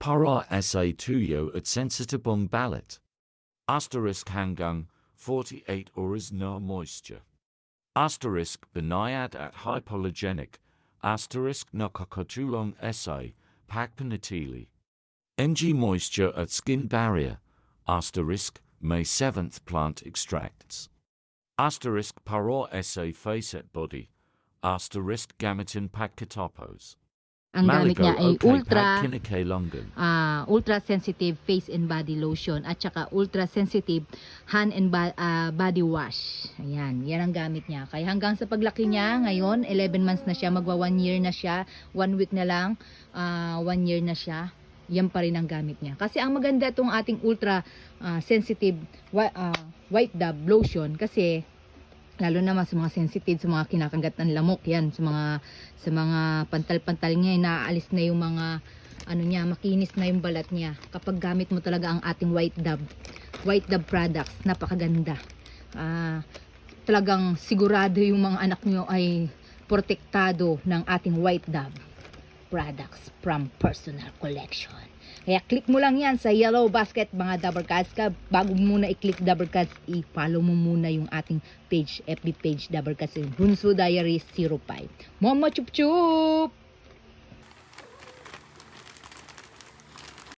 Para sa tuyo at sensitibong balat. Asterisk hanggang 48 oras no moisture. Asterisk banayad at hypoallergenic. Asterisk nakakatulong sa pagpanatili. Ng moisture at skin barrier. Asterisk May 7th plant extracts. Asterisk para sa face at body. Asterisk gamitin pagkatapos. Ang gamit niya ay ultra sensitive face and body lotion at saka ultra sensitive hand and body wash. Ayan, yan ang gamit niya. Kaya hanggang sa paglaki niya, ngayon 11 months na siya, magwa 1 year na siya, 1 week na lang, 1 year na siya. Yan pa rin ang gamit niya. Kasi ang maganda itong ating ultra sensitive white dove lotion kasi lalo naman sa mga sensitive, sa mga kinakagat ng lamok, yan, sa mga pantal-pantal niya, naaalis na yung mga ano niya, makinis na yung balat niya kapag gamit mo talaga ang ating white dove products. Napakaganda. Talagang sigurado yung mga anak niyo ay protektado ng ating white dove products from personal collection. Kaya click mo lang yan sa yellow basket mga Dabbercats. Bago mo muna i-click Dabbercats, i-follow mo muna yung ating page, FB page Dabbercats, Bunso Diaries 05. Mama chup chup!